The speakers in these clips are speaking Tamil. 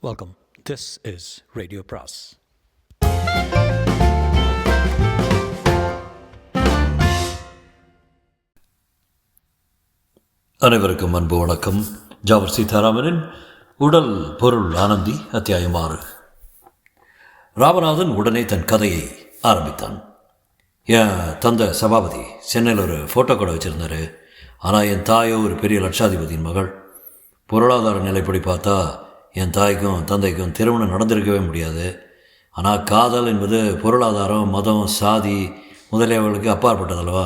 Welcome. This is Radio Pras. அனைவருக்கும் அன்பு வணக்கம். ஜாவர் சீதாராமனின் உடல் பொருள் ஆனந்தி அத்தியாயம் 6. ராமநாதன் உடனே தன் கதையை ஆரம்பித்தான். என் தந்தை சபாபதி சென்னையில் ஒரு ஃபோட்டோ கடை வச்சுருந்தார். ஆனால் என் தாயோ ஒரு பெரிய லட்சாதிபதியின் மகள். பொருளாதார நிலைப்படி பார்த்தா என் தாய்க்கும் தந்தைக்கும் திருமணம் நடந்திருக்கவே முடியாது. ஆனால் காதல் என்பது பொருளாதாரம், மதம், சாதி முதலியவர்களுக்கு அப்பாற்பட்டதல்லவா.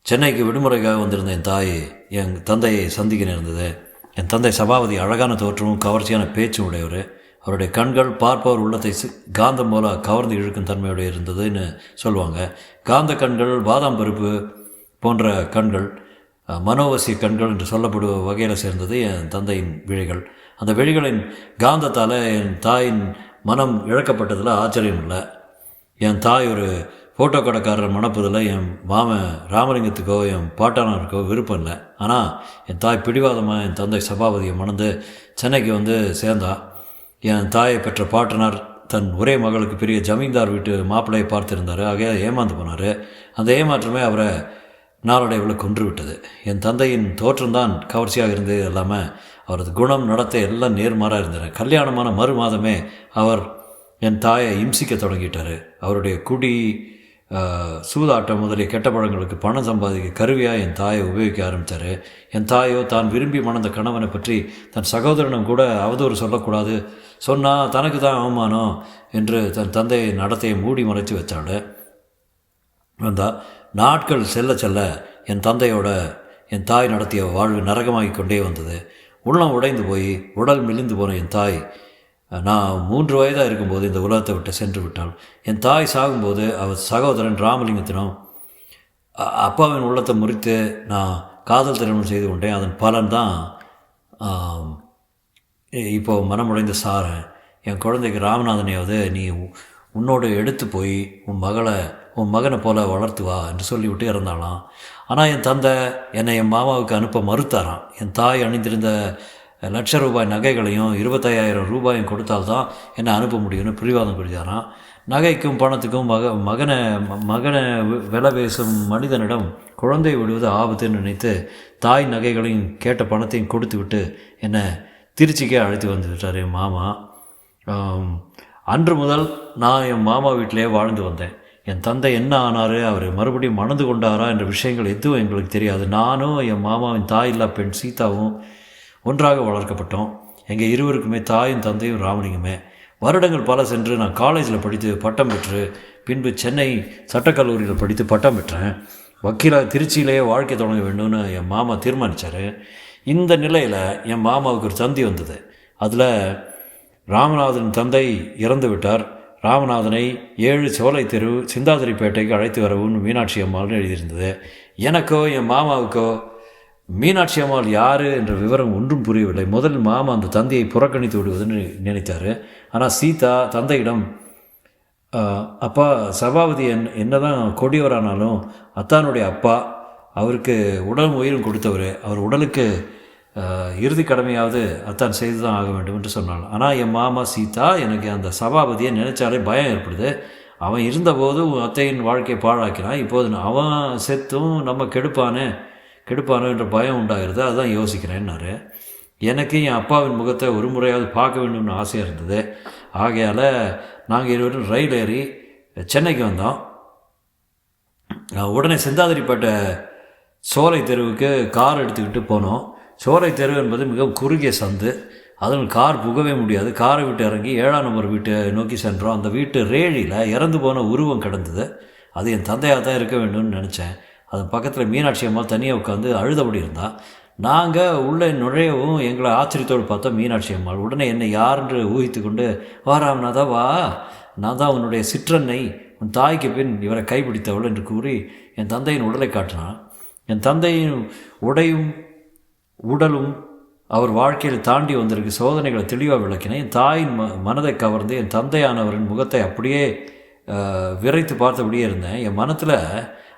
சென்னைக்கு விடுமுறைக்காக வந்திருந்த என் தாய் என் தந்தையை சந்திக்க நேர்ந்தது. என் தந்தை சபாபதி அழகான தோற்றமும் கவர்ச்சியான பேச்சும் உடையவர். அவருடைய கண்கள் பார்ப்பவர் உள்ளத்தை காந்தம் போல கவர்ந்து இழுக்கும் தன்மையுடைய இருந்ததுன்னு சொல்லுவாங்க. காந்த கண்கள், பாதாம் பருப்பு போன்ற கண்கள், மனோவசிய கண்கள் என்று சொல்லப்படுவ வகையில் சேர்ந்தது என் தந்தையின் விழிகள். அந்த விழிகளின் காந்தத்தால் என் தாயின் மனம் இழக்கப்பட்டதில் ஆச்சரியம் இல்லை. என் தாய் ஒரு ஃபோட்டோ கடைக்காரர் மணப்பதில் என் மாமன் ராமலிங்கத்துக்கோ என் பாட்டானருக்கோ விருப்பம் இல்லை. ஆனால் என் தாய் பிடிவாதமாக என் தந்தை சபாபதியை மணந்து சென்னைக்கு வந்து சேர்ந்தா. என் தாயை பெற்ற பாட்டனார் தன் ஒரே மகளுக்கு பெரிய ஜமீன்தார் வீட்டு மாப்பிள்ளையை பார்த்துருந்தார். ஆக ஏமாந்து போனார். அந்த ஏமாற்றமே அவரை நாளடைவில் கொன்று விட்டது. என் தந்தையின் தோற்றம்தான் கவர்ச்சியாக இருந்தது இல்லாமல் அவரது குணம், நடத்தை எல்லாம் நேர்மாறாக இருந்தன. கல்யாணமான மறு மாதமே அவர் என் தாயை இம்சிக்க தொடங்கிட்டார். அவருடைய குடி, சூதாட்டம் முதலிய கெட்ட பழங்களுக்கு பணம் சம்பாதிக்க கருவியாக என் தாயை உபயோகிக்க ஆரம்பித்தார். என் தாயோ தான் விரும்பி மணந்த கணவனை பற்றி தன் சகோதரனும் கூட அவதூறு சொல்லக்கூடாது, சொன்னால் தனக்கு தான் அவமானம் என்று தன் தந்தையை நடத்தையை மூடி மறைச்சி வச்சாள். வந்தால் நாட்கள் செல்ல செல்ல என் தந்தையோட என் தாய் நடத்திய வாழ்வு நரகமாகி கொண்டே வந்தது. உள்ளம் உடைந்து போய் உடல் மெலிந்து போன என் தாய் நான் 3 வயதாக இருக்கும்போது இந்த உலகத்தை விட்டு சென்று விட்டாள். என் தாய் சாகும்போது அவர் சகோதரன் ராமலிங்கத்தினம் அப்பாவின் உள்ளத்தை முறித்து நான் காதல் திருமணம் செய்து கொண்டேன். அதன் பலன் தான் இப்போது மனமுடைந்து சாரேன். என் குழந்தைக்கு ராமநாதனையாவது நீ உன்னோடு எடுத்து போய் உன் மகனை போல வளர்த்து வா என்று சொல்லிவிட்டு இறந்தாளாம். ஆனால் என் தந்தை என்னை என் மாமாவுக்கு அனுப்ப மறுத்தாராம். என் தாய் அணிந்திருந்த ₹1,00,000 நகைகளையும் ₹25,000 கொடுத்தால்தான் என்னை அனுப்ப முடியும்னு பிடிவாதம் பிடிச்சாராம். நகைக்கும் பணத்துக்கும் மகனை விலை பேசும் மனிதனிடம் குழந்தை விடுவது ஆபத்துன்னு நினைத்து தாய் நகைகளையும் கேட்ட பணத்தையும் கொடுத்து விட்டு என்னை திருச்சிக்கே அழைத்து வந்து விட்டார் என் மாமா. அன்று முதல் நான் என் மாமா வீட்டிலே வாழ்ந்து வந்தேன். என் தந்தை என்ன ஆனார், அவர் மறுபடியும் மணந்து கொண்டாரா என்ற விஷயங்கள் எதுவும் எங்களுக்கு தெரியாது. நானும் என் மாமாவின் தாயில்லா பெண் சீதாவும் ஒன்றாக வளர்க்கப்பட்டோம். எங்கள் இருவருக்குமே தாயும் தந்தையும் ராமலிங்கமே. வருடங்கள் பல சென்று நான் காலேஜில் படித்து பட்டம் பெற்று பின்பு சென்னை சட்டக்கல்லூரியில் படித்து பட்டம் பெற்றேன். வக்கீலாக திருச்சியிலேயே வாழ்க்கை தொடங்க வேண்டும்னு என் மாமா தீர்மானித்தார். இந்த நிலையில் என் மாமாவுக்கு ஒரு தந்தி வந்தது. அதில் ராமநாதன் தந்தை இறந்து விட்டார். ராமநாதனை 7 சோலை தெரு சிந்தாதிரிப்பேட்டைக்கு அழைத்து வரவும் மீனாட்சி அம்மாள்னு எழுதியிருந்தது. எனக்கோ என் மாமாவுக்கோ மீனாட்சி அம்மாள் யார் என்ற விவரம் ஒன்றும் புரியவில்லை. முதல் மாமா அந்த தந்தையை புறக்கணித்து விடுவதுன்னு நினைத்தார். ஆனால் சீதா தந்தையிடம், அப்பா சபாபதி என்னதான் கொடியவரானாலும் அத்தானுடைய அப்பா, அவருக்கு உடலும் உயிரும் கொடுத்தவர், அவர் உடலுக்கு இறுதி கடமையாவது அத்தான் செய்து தான் ஆக வேண்டும் என்று சொன்னாள். ஆனால் என் மாமா சீதா, எனக்கு அந்த சபாபதியை நினைச்சாலே பயம் ஏற்படுது. அவன் இருந்தபோது அத்தையின் வாழ்க்கையை பாழாக்கினான், இப்போது அவன் செத்தும் நம்ம கெடுப்பானோ என்ற பயம் உண்டாகிறது. அதுதான் யோசிக்கிறேன்னாரு. எனக்கு என் அப்பாவின் முகத்தை ஒரு முறையாவது பார்க்க வேண்டும்னு ஆசையாக இருந்தது. ஆகையால் நாங்கள் இருவரும் ரயில் ஏறி சென்னைக்கு வந்தோம். உடனே சிந்தாதிரிப்பேட்டை சோலை தெருவுக்கு கார் எடுத்துக்கிட்டு போனோம். சோலை தெரு என்பது மிகவும் குறுகிய சந்து, அதனால் கார் புகவே முடியாது. காரை விட்டு இறங்கி 7ஆம் நம்பர் வீட்டை நோக்கி சென்றோம். அந்த வீட்டு ரேழியில் இறந்து போன உருவம் கிடந்தது. அது என் தந்தையாக தான் இருக்க வேண்டும்னு நினச்சேன். அது பக்கத்தில் மீனாட்சி அம்மா தனியாக உட்காந்து அழுதபடி இருந்தால் நாங்கள் உள்ளே நுழையவும் எங்களை ஆச்சரியத்தோடு பார்த்தோம் மீனாட்சி அம்மாள். உடனே என்னை யாரென்று ஊகித்து கொண்டு, வா ராமநாதா வா, நான் தான் உன்னுடைய சிற்றன்னை, உன் தாய்க்கு பின் இவரை கைப்பிடித்தவள் என்று கூறி என் தந்தையின் உடலை காட்டினான். என் தந்தையின் உடலும் அவர் வாழ்க்கையில் தாண்டி வந்திருக்கு சோதனைகளை தெளிவாக விளக்கினேன். என் தாயின் மனதை கவர்ந்து என் தந்தையானவரின் முகத்தை அப்படியே விரைத்து பார்த்தபடியே இருந்தேன். என் மனத்தில்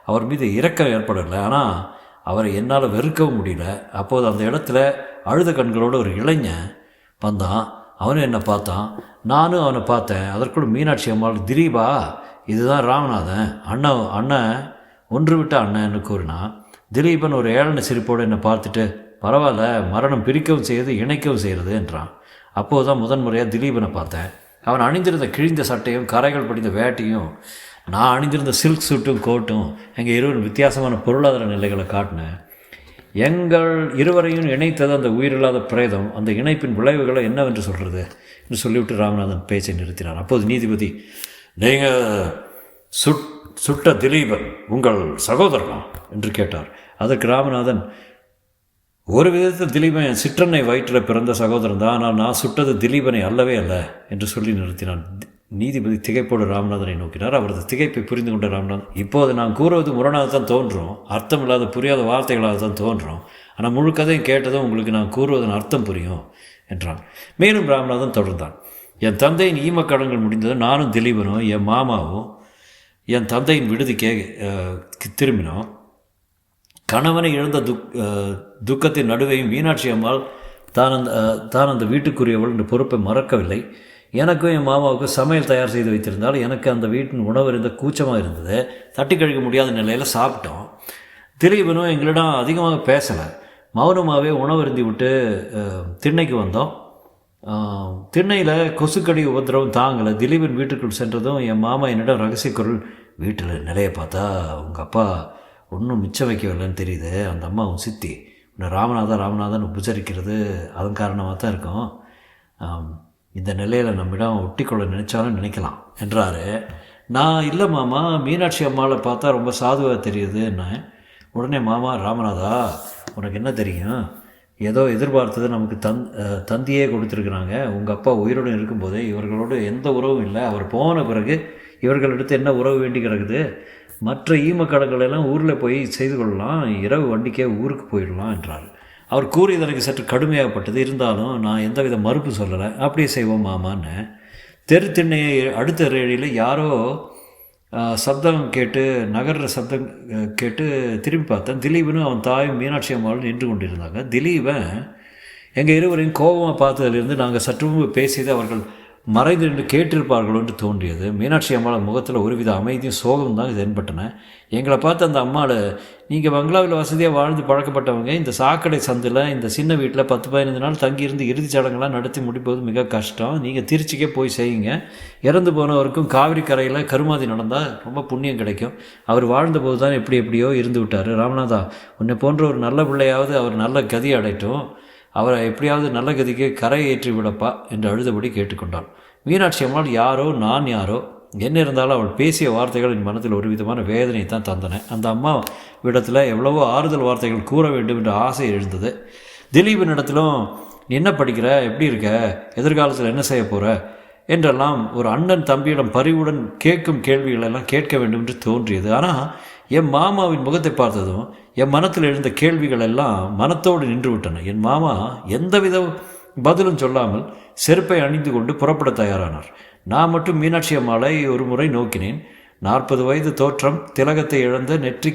அவர் மீது இரக்கம் ஏற்படலை, ஆனால் அவரை என்னால் வெறுக்கவும் முடியல. அப்போது அந்த இடத்துல அழுத கண்களோடு ஒரு இளைஞன் வந்தான். அவனும் என்னை பார்த்தான், நானும் அவனை பார்த்தேன். அதற்குள்ள மீனாட்சி அம்மாள், திலீபா இதுதான் ராமநாதன், அண்ணன் ஒன்று விட்ட அண்ணன்னு கூறினான். திலீபன் ஒரு ஏளன சிரிப்போடு என்னை பார்த்துட்டு, பரவாயில்ல, மரணம் பிரிக்கவும் செய்யுது இணைக்கவும் செய்கிறது என்றான். அப்போது தான் முதன்முறையாக திலீபனை பார்த்தேன். அவன் அணிந்திருந்த கிழிந்த சட்டையும் கரைகள் படிந்த வேட்டையும் நான் அணிந்திருந்த சில்க் சூட்டும் கோட்டும் எங்கள் இருவரும் வித்தியாசமான பொருளாதார நிலைகளை காட்டினேன். எங்கள் இருவரையும் இணைத்தது அந்த உயிரில்லாத பிரேதம். அந்த இணைப்பின் விளைவுகளை என்னவென்று சொல்கிறது என்று சொல்லிவிட்டு ராமநாதன் பேச்சை நிறுத்தினார். அப்போது நீதிபதி, நீங்கள் சுட்ட திலீபன் உங்கள் சகோதரனா என்று கேட்டார். அதற்கு ராமநாதன், ஒரு விதத்தில் திலீபன் என் சிற்றன்னை வயிற்றில் பிறந்த சகோதரன் தான், ஆனால் நான் சுட்டது திலீபனை அல்லவே அல்ல என்று சொல்லி நிறுத்தினான். நீதிபதி திகைப்போடு ராமநாதனை நோக்கினார். அவரது திகைப்பை புரிந்து கொண்ட ராமநாதன், இப்போது நான் கூறுவது முரணாகத்தான் தோன்றும், அர்த்தமில்லாத புரியாத வார்த்தைகளாக தான் தோன்றும், ஆனால் முழு கதையும் கேட்டதும் உங்களுக்கு நான் கூறுவதன் அர்த்தம் புரியும் என்றான். மேலும் ராமநாதன் தொடர்ந்தான், என் தந்தையின் ஈமக்கடன்கள் முடிந்ததும் நானும் திலீபனும் என் மாமாவும் என் தந்தையின் விடுதிக்கே திரும்பினோம். கணவனை இழந்த துக்கத்தின் நடுவையும் மீனாட்சி அம்மாள் தான் அந்த வீட்டுக்குரியவள் என்ற பொறுப்பை மறக்கவில்லை. எனக்கும் என் மாமாவுக்கும் சமையல் தயார் செய்து வைத்திருந்தால் எனக்கு அந்த வீட்டின் உணவு இருந்த கூச்சமாக இருந்தது. தட்டி கழிக்க முடியாத நிலையில் சாப்பிட்டோம். திலீபனும் எங்களிடம் அதிகமாக பேசலை. மௌனமாகவே உணவு அருந்தி விட்டு திண்ணைக்கு வந்தோம். திண்ணையில் கொசுக்கடி உபத்திரவம் தாங்கலை. திலீபன் வீட்டுக்குள் சென்றதும் என் மாமா என்னிடம் ரகசிய குரல், வீட்டில் நிலையை பார்த்தா உங்கள் அப்பா ஒன்றும் மிச்சம் வைக்கவில்லைன்னு தெரியுது. அந்த அம்மா உன் சித்தி உன்னை ராமநாதன் உபச்சரிக்கிறது அதன் காரணமாக தான் இருக்கும். இந்த நிலையில் நம்மிடம் ஒட்டிக்கொள்ள நினைச்சாலும் நினைக்கலாம் என்றார். நான், இல்லை மாமா, மீனாட்சி அம்மாவை பார்த்தா ரொம்ப சாதுவாக தெரியுது என்ன. உடனே மாமா, ராமநாதா உனக்கு என்ன தெரியும், ஏதோ எதிர்பார்த்தது நமக்கு தந்தியே கொடுத்துருக்குறாங்க. உங்கள் அப்பா உயிருடன் இருக்கும்போதே இவர்களோடு எந்த உறவும் இல்லை. அவர் போன பிறகு இவர்களிடத்து என்ன உறவு வேண்டி கிடக்குது. மற்ற ஈமக்கடங்களெல்லாம் ஊரில் போய் செய்து கொள்ளலாம், இரவு வண்டிக்கே ஊருக்கு போயிடலாம் என்றார். அவர் கூறியது எனக்கு சற்று கடுமையாகப்பட்டது. இருந்தாலும் நான் எந்தவித மறுப்பு சொல்லலை. அப்படியே செய்வோம் மாமான்னு. தெரு திண்ணையை அடுத்த ரேடியில் யாரோ சப்தம் கேட்டு நகர்ற சப்தம் கேட்டு திரும்பி பார்த்தேன். திலீபனும் அவன் தாயும் மீனாட்சி அம்மாவும் நின்று கொண்டிருந்தாங்க. திலீபன் எங்கள் இருவரையும் கோபமாக பார்த்ததிலிருந்து நாங்கள் சற்று பேசியது அவர்கள் மறைந்து நின்று கேட்டிருப்பார்களோ என்று தோன்றியது. மீனாட்சி அம்மாள் முகத்தில் ஒருவித அமைதியும் சோகம் தான் தென்பட்டன. எங்களை பார்த்து அந்த அம்மாள், நீங்கள் பங்களாவில் வசதியாக வாழ்ந்து பழக்கப்பட்டவங்க, இந்த சாக்கடை சந்தில் இந்த சின்ன வீட்டில் 10-15 நாள் தங்கியிருந்து இறுதிச் சடங்கெல்லாம் நடத்தி முடிப்பது மிக கஷ்டம். நீங்கள் திருச்சிக்கே போய் செய்யுங்க. இறந்து போனவருக்கும் காவிரி கரையில் கருமாதி நடந்தால் ரொம்ப புண்ணியம் கிடைக்கும். அவர் வாழ்ந்தபோது தான் எப்படியோ இருந்து விட்டார். ராமநாதா, உன்னை போன்ற ஒரு நல்ல பிள்ளையாவது அவர் நல்ல கதி அடையட்டும். அவரை எப்படியாவது நல்ல கதிக்கு கரை ஏற்றி விடப்பா என்று அழுதபடி கேட்டுக்கொண்டாள். மீனாட்சி அம்மாள் யாரோ நான் யாரோ, என்ன இருந்தாலும் அவள் பேசிய வார்த்தைகள் என் மனத்தில் ஒரு விதமான வேதனை தான் தந்தன. அந்த அம்மா இடத்துல எவ்வளவோ ஆறுதல் வார்த்தைகள் கூற வேண்டும் என்ற ஆசை எழுந்தது. திலீபனிடத்திலும், நீ என்ன படிக்கிற, எப்படி இருக்க, எதிர்காலத்தில் என்ன செய்ய போகிற என்றெல்லாம் ஒரு அண்ணன் தம்பியிடம் பரிவுடன் கேட்கும் கேள்விகளெல்லாம் கேட்க வேண்டும் என்று தோன்றியது. ஆனால் என் மாமாவின் முகத்தை பார்த்ததும் என் மனத்தில் எழுந்த கேள்விகள் எல்லாம் மனத்தோடு நின்று விட்டன. என் மாமா எந்தவித பதிலும் சொல்லாமல் செருப்பை அணிந்து கொண்டு புறப்பட தயாரானார். நான் மட்டும் மீனாட்சி அம்மாளை ஒரு முறை நோக்கினேன். 40 வயது தோற்றம், திலகத்தை இழந்த நெற்றி,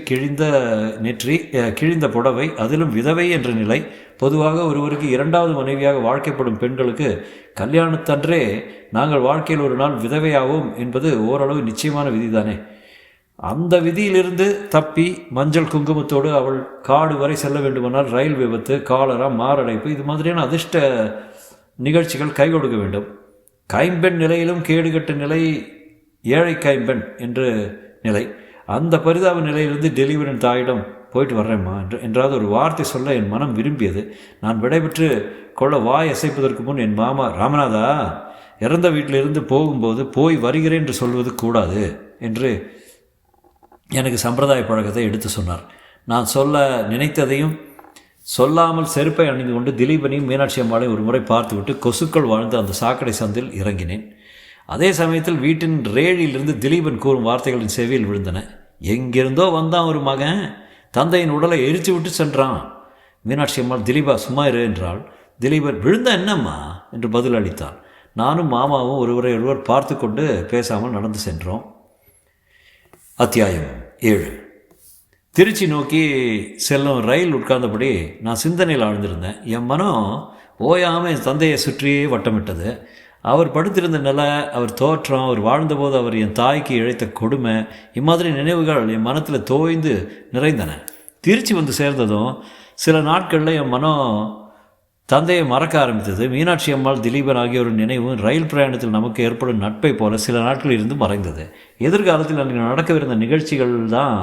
கிழிந்த புடவை, அதிலும் விதவை என்ற நிலை. பொதுவாக ஒருவருக்கு 2வது மனைவியாக வாழ்க்கைப்படும் பெண்களுக்கு கல்யாணத்தன்றே நாங்கள் வாழ்க்கையில் ஒரு நாள் விதவையாவோம் என்பது ஓரளவு நிச்சயமான விதிதானே. அந்த விதியிலிருந்து தப்பி மஞ்சள் குங்குமத்தோடு அவள் காடு வரை செல்ல வேண்டுமானால் ரயில் விபத்து, காலரா, மாரடைப்பு, இது மாதிரியான அதிர்ஷ்ட நிகழ்ச்சிகள் கை கொடுக்க வேண்டும். கைம்பெண் நிலையிலும் கேடுகட்ட நிலை ஏழை கைம்பெண் என்று நிலை. அந்த பரிதாப நிலையிலிருந்து டெலிவரின் தாயிடம் போயிட்டு வர்றேம்மா என்றாவது ஒரு வார்த்தை சொல்ல என் மனம் விரும்பியது. நான் விடைபெற்று கொள்ள வாய் அசைப்பதற்கு முன் என் மாமா, ராமநாதா, இறந்த வீட்டிலிருந்து போகும்போது போய் வருகிறேன் என்று சொல்வது கூடாது என்று எனக்கு சம்பிரதாய பழக்கத்தை எடுத்து சொன்னார். நான் சொல்ல நினைத்ததையும் சொல்லாமல் செருப்பை அணிந்து கொண்டு திலீபனையும் மீனாட்சி அம்மாளையும் ஒரு முறை பார்த்துவிட்டு கொசுக்கள் வாழ்ந்த அந்த சாக்கடை சந்தில் இறங்கினேன். அதே சமயத்தில் வீட்டின் ரேழியிலிருந்து திலீபன் கூறும் வார்த்தைகளின் செவியில் விழுந்தன. எங்கிருந்தோ வந்தான் ஒரு மகன், தந்தையின் உடலை எரிச்சு விட்டு சென்றான். மீனாட்சி அம்மாள், திலீபா சும்மா இரு என்றாள். திலீபன், விழுந்தா என்னம்மா என்று பதில் அளித்தான். நானும் மாமாவும் ஒருவர் பார்த்து கொண்டு பேசாமல் நடந்து சென்றோம். அத்தியாயம் 7. திருச்சி நோக்கி செல்லும் ரயில் உட்கார்ந்தபடி நான் சிந்தனையில் ஆழ்ந்திருந்தேன். என் மனம் ஓயாமல் என் தந்தையை சுற்றியே வட்டமிட்டது. அவர் படுத்திருந்த நிலை, அவர் தோற்றம், அவர் வாழ்ந்தபோது அவர் என் தாய்க்கு இழைத்த கொடுமை, இம்மாதிரி நினைவுகள் என் மனத்தில் தோய்ந்து நிறைந்தன. திருச்சி வந்து சேர்ந்ததும் சில நாட்களில் என் மனம் தந்தையை மறக்க ஆரம்பித்தது. மீனாட்சி அம்மாள், திலீபன் ஆகியோரின் நினைவும் ரயில் பிரயாணத்தில் நமக்கு ஏற்படும் நட்பை போல சில நாட்களில் இருந்து மறைந்தது. எதிர்காலத்தில் அன்றைக்கு நடக்கவிருந்த நிகழ்ச்சிகள் தான்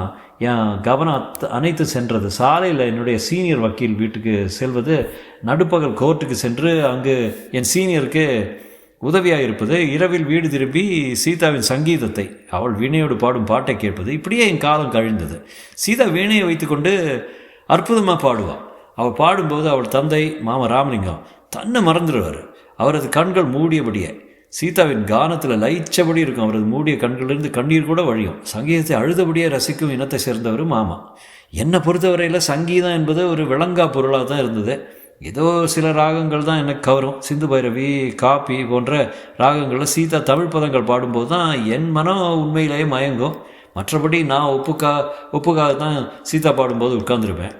என் கவனம் அனைத்து சென்றது. சாலையில் என்னுடைய சீனியர் வக்கீல் வீட்டுக்கு செல்வது, நடுப்பகல் கோர்ட்டுக்கு சென்று அங்கு என் சீனியருக்கு உதவியாக இருப்பது, இரவில் வீடு திரும்பி சீதாவின் சங்கீதத்தை, அவள் வீணையோடு பாடும் பாட்டை கேட்பது, இப்படியே என் காலம் கழிந்தது. சீதா வீணையை வைத்துக்கொண்டு அற்புதமாக பாடுவாள். அவள் பாடும்போது அவள் தந்தை மாமா ராமலிங்கம் தன்னை மறந்துடுவார். அவரது கண்கள் மூடியபடியே சீதாவின் கானத்தில் லயிச்சபடி இருக்கும். அவரது மூடிய கண்களிலிருந்து கண்ணீர் கூட வழியும். சங்கீதத்தை அழுதபடியே ரசிக்கும் இனத்தை சேர்ந்தவர் மாமா. என்னை பொறுத்தவரையில் சங்கீதம் என்பது ஒரு விளங்கா பொருளாக தான் இருந்தது. ஏதோ சில ராகங்கள் தான் எனக்கு கவரும். சிந்து பைரவி, காப்பி போன்ற ராகங்களில் சீதா தமிழ் பதங்கள் பாடும்போது தான் என் மனம் உண்மையிலேயே மயங்கும். மற்றபடி நான் ஒப்புக்காக தான் சீதா பாடும்போது உட்கார்ந்துருப்பேன்.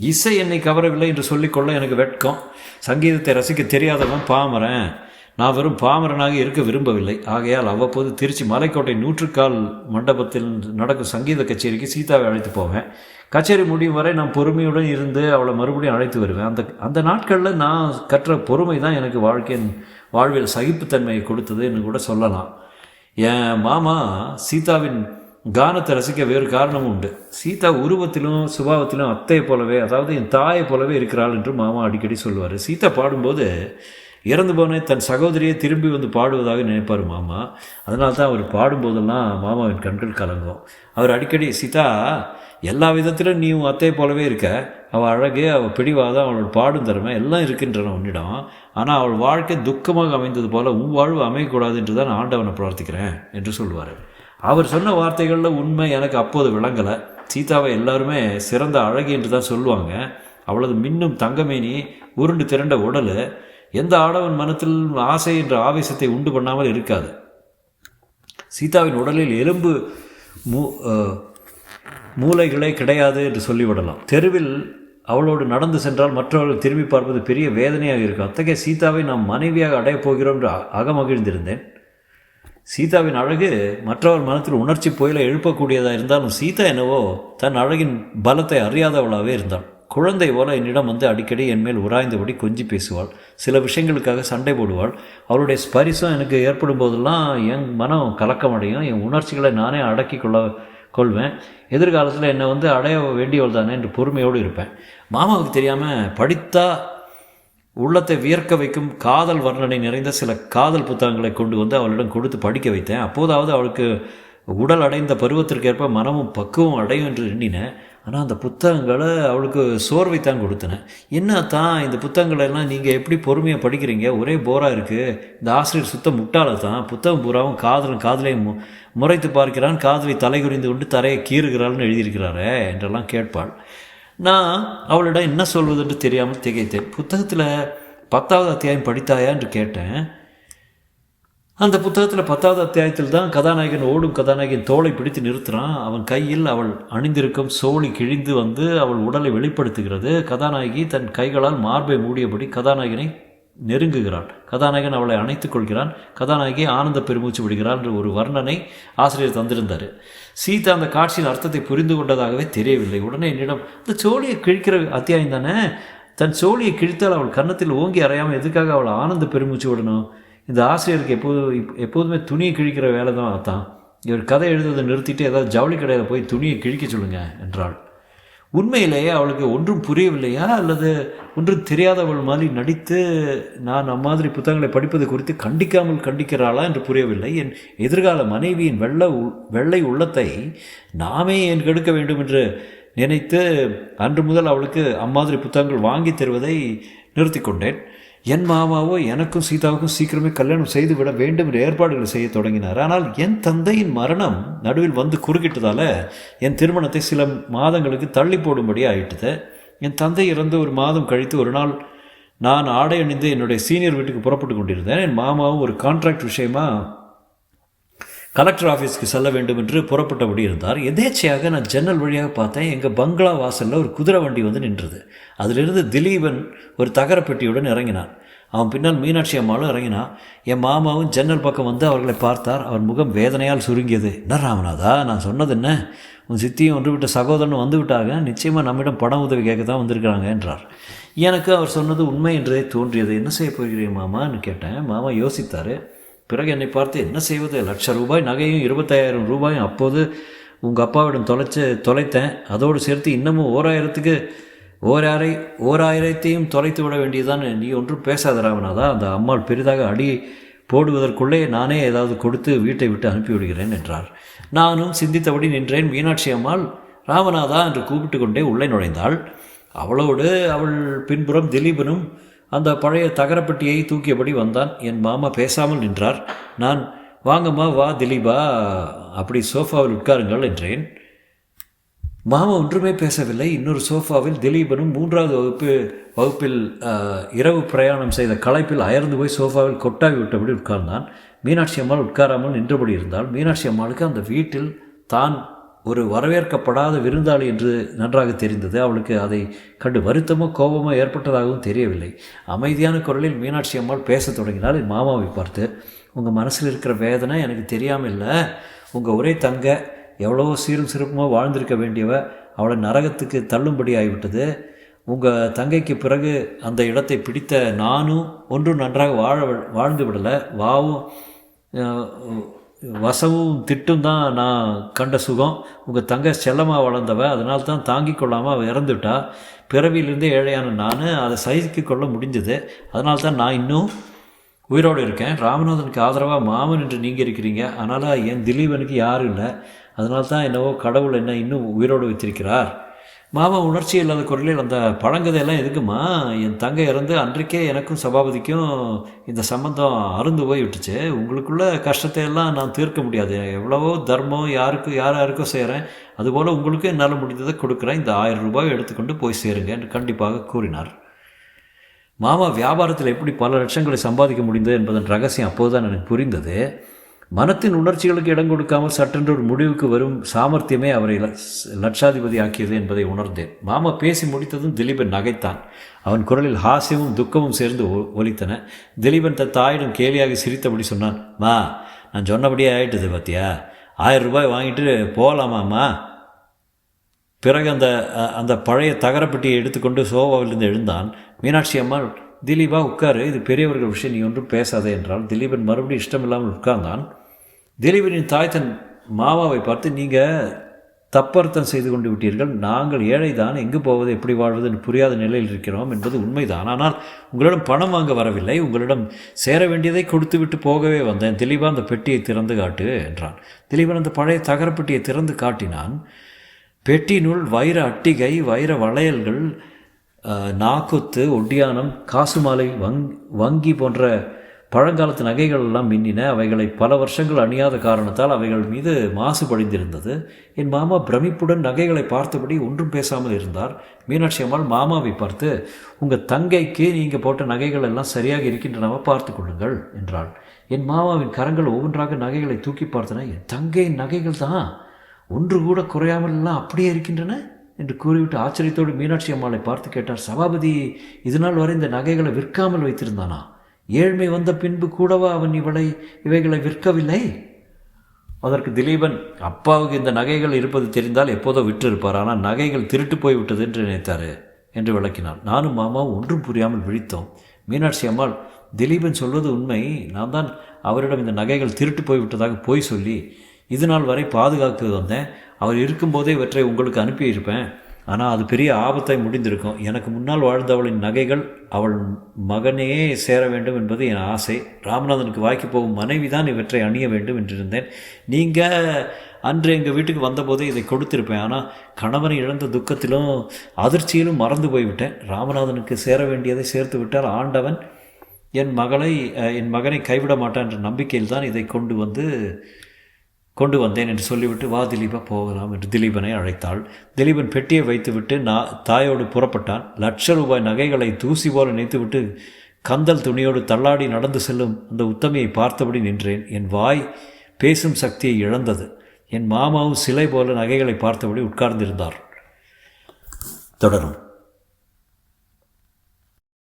இசை என்னை கவரவில்லை என்று சொல்லிக்கொள்ள எனக்கு வெட்கம். சங்கீதத்தை ரசிக்க தெரியாதவன் பாமரன். நான் வெறும் பாமரனாக இருக்க விரும்பவில்லை. ஆகையால் அவ்வப்போது திருச்சி மலைக்கோட்டை 100 மண்டபத்தில் நடக்கும் சங்கீத கச்சேரிக்கு சீதாவை அழைத்து போவேன். கச்சேரி முடியும் வரை நான் பொறுமையுடன் இருந்து அவளை மறுபடியும் அழைத்து வருவேன். அந்த நாட்களில் நான் கற்ற பொறுமை தான் எனக்கு வாழ்வில் சகிப்புத்தன்மையை கொடுத்தது என்று கூட சொல்லலாம். என் மாமா சீதாவின் கானத்தை ரசிக்க வேறு காரணமும் உண்டு. சீதா உருவத்திலும் சுபாவத்திலும் அத்தையை போலவே, அதாவது என் தாயை போலவே இருக்கிறாள் என்று மாமா அடிக்கடி சொல்லுவார். சீதா பாடும்போது இறந்து போன தன் சகோதரியை திரும்பி வந்து பாடுவதாக நினைப்பார் மாமா. அதனால தான் அவர் பாடும்போதெல்லாம் மாமாவின் கண்கள் கலங்கும். அவர் அடிக்கடி, சீதா எல்லா விதத்திலும் நீ உன் அத்தையை போலவே இருக்க, அவள் அழகு, அவள் பிடிவாதம், அவளோட பாடும் திறமை எல்லாம் இருக்கின்றன உன்னிடம். ஆனால் அவள் வாழ்க்கை துக்கமாக அமைந்தது போல உன் வாழ்வு அமையக்கூடாது என்று தான் ஆண்டவனை பிரார்த்திக்கிறேன் என்று சொல்லுவார். அவர் சொன்ன வார்த்தைகளில் உண்மை எனக்கு அப்போது விளங்கலை. சீதாவை எல்லாருமே சிறந்த அழகி என்று தான் சொல்லுவாங்க. அவளது மின்னும் தங்கமேனி, உருண்டு திரண்ட உடல் எந்த ஆடவன் மனத்தில் ஆசை என்ற ஆவேசத்தை உண்டு பண்ணாமல் இருக்காது. சீதாவின் உடலில் எலும்பு மூளைகளே கிடையாது என்று சொல்லிவிடலாம். தெருவில் அவளோடு நடந்து சென்றால் மற்றவர்கள் திரும்பி பார்ப்பது பெரிய வேதனையாக இருக்கும். அத்தகைய சீதாவை நாம் மனைவியாக அடையப் போகிறோம் என்று அகமகிழ்ந்திருந்தேன். சீதாவின் அழகு மற்றவர் மனத்தில் உணர்ச்சி புயலை எழுப்பக்கூடியதாக இருந்தாலும் சீதா என்னவோ தன் அழகின் பலத்தை அறியாதவளாகவே இருந்தாள். குழந்தை போல என்னிடம் வந்து அடிக்கடி என் மேல் உராய்ந்தபடி கொஞ்சி பேசுவாள். சில விஷயங்களுக்காக சண்டை போடுவாள். அவளுடைய ஸ்பரிசம் எனக்கு ஏற்படும் போதெல்லாம் என் மனம் கலக்கமடையும். என் உணர்ச்சிகளை நானே அடக்கி கொள்வேன். எதிர்காலத்தில் என்னை வந்து அடைய வேண்டியவள் தானே என்று பொறுமையோடு இருப்பேன். மாமாவுக்கு தெரியாமல் படித்தா உள்ளத்தை வியர்க்க வைக்கும் காதல் வர்ணனை நிறைந்த சில காதல் புத்தகங்களை கொண்டு வந்து அவளிடம் கொடுத்து படிக்க வைத்தேன். அப்போதாவது அவளுக்கு உடல் அடைந்த பருவத்திற்கு ஏற்ப மனமும் பக்குவம் அடையும் என்று எண்ணினேன். ஆனால் அந்த புத்தகங்களை அவளுக்கு சோர்வைத்தான் கொடுத்தனேன். என்ன தான் இந்த புத்தகங்களெல்லாம் நீங்கள் எப்படி பொறுமையாக படிக்கிறீங்க, ஒரே போராக இருக்குது, இந்த ஆசிரியர் சுத்த முட்டாள தான், புத்தகம் பூராவும் காதலை முறைத்து பார்க்கிறான், காதலை தலை குறிந்து கொண்டு தரையை கீறுகிறாள்னு எழுதியிருக்கிறாரே என்றெல்லாம் கேட்பாள். நான் அவளிடம் என்ன சொல்வது என்று தெரியாமல் திகைத்தேன். புத்தகத்தில் 10வது அத்தியாயம் படித்தாயா என்று கேட்டேன். அந்த புத்தகத்தில் 10வது அத்தியாயத்தில் தான் கதாநாயகன் ஓடும் கதாநாயகன் தோளை பிடித்து நிறுத்துகிறான். அவன் கையில் அவள் அணிந்திருக்கும் சோழி கிழிந்து வந்து அவள் உடலை வெளிப்படுத்துகிறது. கதாநாயகி தன் கைகளால் மார்பை மூடியபடி கதாநாயகனை நெருங்குகிறாள். கதாநாயகன் அவளை அணைத்துக் கொள்கிறான். கதாநாயகி ஆனந்த பெருமூச்சு விடுகிறாள் என்று ஒரு வர்ணனை ஆசிரியர் தந்திருந்தார். சீதா அந்த காட்சியின் அர்த்தத்தை புரிந்து கொண்டதாகவே தெரியவில்லை. உடனே என்னிடம், அந்த சோழியை கிழிக்கிற அத்தியாயம் தானே, தன் சோழியை கிழித்தால் அவள் கன்னத்தில் ஓங்கி அறையாமல் எதுக்காக அவள் ஆனந்த பெருமூச்சு விடணும்? இந்த ஆசிரியருக்கு எப்போதுமே துணியை கிழிக்கிற வேலை தான் அதான். இவர் கதை எழுதுவதை நிறுத்திட்டு ஏதாவது ஜவுளி கடையில் போய் துணியை கிழிக்க சொல்லுங்க என்றாள். உண்மையிலேயே அவளுக்கு ஒன்றும் புரியவில்லையா, அல்லது ஒன்றும் தெரியாதவள் மாதிரி நடித்து நான் அம்மாதிரி புத்தகங்களை படிப்பது குறித்து கண்டிக்கிறாளா என்று புரியவில்லை. என் எதிர்கால மனைவியின் வெள்ளை உள்ளத்தை நாமே ஏன் கெடுக்க வேண்டும் என்று நினைத்து அன்று முதல் அவளுக்கு அம்மாதிரி புத்தகங்கள் வாங்கி தருவதை நிறுத்தி கொண்டேன். என் மாமாவோ எனக்கும் சீதாவுக்கும் சீக்கிரமே கல்யாணம் செய்துவிட வேண்டும் என்று ஏற்பாடுகளை செய்ய தொடங்கினார். ஆனால் என் தந்தையின் மரணம் நடுவில் வந்து குறுக்கிட்டதால் என் திருமணத்தை சில மாதங்களுக்கு தள்ளி போடும்படி ஆயிட்டது. என் தந்தை இறந்து ஒரு மாதம் கழித்து ஒரு நாள் நான் ஆடை அணிந்து என்னுடைய சீனியர் வீட்டுக்கு புறப்பட்டு கொண்டிருந்தேன். என் மாமாவும் ஒரு கான்ட்ராக்ட் விஷயமா கலெக்டர் ஆஃபீஸ்க்கு செல்ல வேண்டும் என்று புறப்பட்டபடி இருந்தார். எதேச்சையாக நான் ஜன்னல் வழியாக பார்த்தேன். எங்கள் பங்களா வாசலில் ஒரு குதிரை வண்டி வந்து நின்றது. அதிலிருந்து திலீபன் ஒரு தகரப்பெட்டியுடன் இறங்கினான். அவன் பின்னால் மீனாட்சி அம்மாவும் இறங்கினான். என் மாமாவும் ஜன்னல் பக்கம் வந்து அவர்களை பார்த்தார். அவர் முகம் வேதனையால் சுருங்கியது. என்ன ராமநாதா, நான் சொன்னது என்ன? உன் சித்தியும் ஒன்று விட்ட சகோதரனும் வந்து விட்டாங்க. நிச்சயமாக நம்மிடம் பணம் உதவி கேட்க தான் வந்திருக்கிறாங்க என்றார். எனக்கு அவர் சொன்னது உண்மை என்றே தோன்றியது. என்ன செய்ய போகிறேன் மாமான்னு கேட்டேன். மாமா யோசித்தார். பிறகு என்னை பார்த்து, என்ன செய்வது? ₹1,00,000 நகையும் ₹25,000 அப்போது உங்கள் அப்பாவிடம் தொலைத்தேன். அதோடு சேர்த்து இன்னமும் 1000 தொலைத்து விட வேண்டியதுதான். நீ ஒன்றும் பேசாத ராமநாதா. அந்த அம்மாள் பெரிதாக அடி போடுவதற்குள்ளே நானே ஏதாவது கொடுத்து வீட்டை விட்டு அனுப்பிவிடுகிறேன் என்றார். நானும் சிந்தித்தபடி நின்றேன். மீனாட்சி அம்மாள் ராமநாதா என்று கூப்பிட்டு கொண்டே உள்ளே நுழைந்தாள். அவளோடு அவள் பின்புறம் திலீபனும் அந்த பழைய தகரப்பட்டியை தூக்கியபடி வந்தான். என் மாமா பேசாமல் நின்றார். நான், வாங்கம்மா, வா திலீபா, அப்படி சோஃபாவில் உட்காருங்கள் என்றேன். மாமா ஒன்றுமே பேசவில்லை. இன்னொரு சோஃபாவில் திலீபனும் 3வது வகுப்பில் இரவு பிரயாணம் செய்த களைப்பில் அயர்ந்து போய் சோஃபாவில் கொட்டாவி விட்டபடி உட்கார்ந்தான். மீனாட்சி அம்மாள் உட்காராமல் நின்றபடி இருந்தால். மீனாட்சி அம்மாளுக்கு அந்த வீட்டில் தான் ஒரு வரவேற்கப்படாத விருந்தாளி என்று நன்றாக தெரிந்தது. அவளுக்கு அதை கண்டு வருத்தமோ கோபமோ ஏற்பட்டதாகவும் தெரியவில்லை. அமைதியான குரலில் மீனாட்சி அம்மாள் பேசத் தொடங்கினால். என் மாமாவை பார்த்து, உங்கள் மனசில் இருக்கிற வேதனை எனக்கு தெரியாமல் இல்லை. உங்கள் ஒரே தங்க எவ்வளவோ சீரும் சிறப்புமோ வாழ்ந்திருக்க வேண்டியவ அவளை நரகத்துக்கு தள்ளும்படி ஆகிவிட்டது. உங்கள் தங்கைக்கு பிறகு அந்த இடத்தை பிடித்த நானும் ஒன்றும் நன்றாக வாழ்ந்து விடலை. வசவும் திட்டும் தான் நான் கண்ட சுகம். உங்கள் தங்கை செல்லமாக வளர்ந்தவ, அதனால தான் தாங்கி கொள்ளாமல் அவள் இறந்துவிட்டா. பிறவியிலிருந்தே ஏழையான நான் அதை சகித்து கொள்ள முடிஞ்சது. அதனால தான் நான் இன்னும் உயிரோடு இருக்கேன். ராமநாதனுக்கு ஆதரவாக மாமன் என்று நீங்கள் இருக்கிறீங்க. அதனால் என் திலீபனுக்கு யாரும் இல்லை. அதனால தான் என்னவோ கடவுள் என்ன இன்னும் உயிரோடு வைத்திருக்கிறார். மாமா உணர்ச்சி இல்லாத குரலில், அந்த பழங்கதையெல்லாம் எதுக்குமா? என் தங்கை இறந்து அன்றைக்கே எனக்கும் சபாபதிக்கும் இந்த சம்பந்தம் அருந்து போய் விட்டுச்சு. உங்களுக்குள்ள கஷ்டத்தை எல்லாம் நான் தீர்க்க முடியாது. எவ்வளவோ தர்மம் யாருக்கோ செய்கிறேன். அதுபோல் உங்களுக்கும் என்னால் முடிந்ததை கொடுக்குறேன். இந்த ₹1000 எடுத்துக்கொண்டு போய் சேருங்க என்று கண்டிப்பாக கூறினார். மாமா வியாபாரத்தில் எப்படி பல லட்சங்களை சம்பாதிக்க முடிந்தது என்பதன் ரகசியம் அப்போதுதான் எனக்கு புரிந்தது. மனத்தின் உணர்ச்சிகளுக்கு இடம் கொடுக்காமல் சட்டென்று ஒரு முடிவுக்கு வரும் சாமர்த்தியமே அவரை லட்சாதிபதி ஆக்கியது என்பதை உணர்ந்தேன். மாமா பேசி முடித்ததும் திலீபன் நகைத்தான். அவன் குரலில் ஹாஸ்யமும் துக்கமும் சேர்ந்து ஒலித்தன. திலீபன் தன் தாயிடம் கேலியாக சிரித்தபடி சொன்னான். மா, நான் சொன்னபடியே ஆயிட்டுது பார்த்தியா? ₹1000 வாங்கிட்டு போகலாமாம்மா? பிறகு அந்த பழைய தகரப்பட்டியை எடுத்துக்கொண்டு சோபாவிலிருந்து எழுந்தான். மீனாட்சி அம்மாள், திலீபா உட்காரு, இது பெரியவர்கள் விஷயம், நீ ஒன்றும் பேசாதே என்றால். திலீபன் மறுபடியும் இஷ்டமில்லாமல் உட்கார்ந்தான். திலீபனின் தாய் தன் மாமாவை பார்த்து, நீங்கள் தப்பர்த்தம் செய்து கொண்டு விட்டீர்கள். நாங்கள் ஏழை தான், எங்கு போவது, எப்படி வாழ்வது என்று புரியாத நிலையில் இருக்கிறோம் என்பது உண்மைதான். ஆனால் உங்களிடம் பணம் வாங்க வரவில்லை. உங்களிடம் சேர வேண்டியதை கொடுத்து விட்டு போகவே வந்தேன். திலீபா, அந்த பெட்டியை திறந்து காட்டு என்றான். திலீபன் அந்த பழைய தகரப்பெட்டியை திறந்து காட்டினான். பெட்டியினுள் வைர அட்டிகை, வைர வளையல்கள், நாக்குத்து, ஒட்டியானம், காசுமாலை, வங்கி போன்ற பழங்காலத்து நகைகள் எல்லாம் மின்னின. அவைகளை பல வருஷங்கள் அணியாத காரணத்தால் அவைகள் மீது மாசு படிந்திருந்தது. என் மாமா பிரமிப்புடன் நகைகளை பார்த்தபடி ஒன்றும் பேசாமல் இருந்தார். மீனாட்சி அம்மாள் மாமாவை பார்த்து, உங்கள் தங்கைக்கு நீங்கள் போட்ட நகைகள் எல்லாம் சரியாக இருக்கின்றனவா பார்த்து கொள்ளுங்கள் என்றாள். என் மாமாவின் கரங்கள் ஒவ்வொன்றாக நகைகளை தூக்கி பார்த்தன. என் தங்கையின் நகைகள் தான், ஒன்று கூட குறையாமல் எல்லாம் அப்படியே இருக்கின்றன என்று கூறிவிட்டு ஆச்சரியத்தோடு மீனாட்சி அம்மாளை பார்த்து கேட்டார். சபாபதி இதனால் வரை இந்த நகைகளை விற்காமல் வைத்திருந்தானா? ஏழ்மை வந்த பின்பு கூடவா அவன் இவைகளை விற்கவில்லை? அதற்கு திலீபன், அப்பாவுக்கு இந்த நகைகள் இருப்பது தெரிந்தால் எப்போதோ விற்றிருப்பார். ஆனால் நகைகள் திருட்டு போய்விட்டது என்று நினைத்தார் என்று விளக்கினான். நானும் மாமாவும் ஒன்றும் புரியாமல் விழித்தோம். மீனாட்சி அம்மாள், திலீபன் சொல்வது உண்மை. நான் தான் அவரிடம் இந்த நகைகள் திருட்டு போய்விட்டதாக போய் சொல்லி இதுநாள் வரை பாதுகாக்க வந்தேன். அவர் இருக்கும்போதே இவற்றை உங்களுக்கு அனுப்பியிருப்பேன். ஆனால் அது பெரிய ஆபத்தை முடிந்திருக்கும். எனக்கு முன்னால் வாழ்ந்தவளின் நகைகள் அவள் மகனே சேர வேண்டும் என்பது என் ஆசை. ராமநாதனுக்கு வாய்க்கு போகும் மனைவி தான் இவற்றை அணிய வேண்டும் என்றிருந்தேன். நீங்கள் அன்று எங்கள் வீட்டுக்கு வந்தபோதே இதை கொடுத்திருப்பேன். ஆனால் கணவனை இழந்த துக்கத்திலும் அதிர்ச்சியிலும் மறந்து போய்விட்டேன். ராமநாதனுக்கு சேர வேண்டியதை சேர்த்து விட்டால் ஆண்டவன் என் மகனை கைவிட மாட்டான் என்ற நம்பிக்கையில் தான் இதை கொண்டு வந்தேன் என்று சொல்லிவிட்டு, வா திலீபா போகலாம் என்று திலீபனை அழைத்தாள். திலீபன் பெட்டியை வைத்துவிட்டு தாயோடு புறப்பட்டான். ₹1,00,000 நகைகளை தூசி போல நினைத்துவிட்டு கந்தல் துணியோடு தள்ளாடி நடந்து செல்லும் அந்த உத்தமியை பார்த்தபடி நின்றேன். என் வாய் பேசும் சக்தியை இழந்தது. என் மாமாவும் சிலை போல நகைகளை பார்த்தபடி உட்கார்ந்திருந்தார். தொடரும்.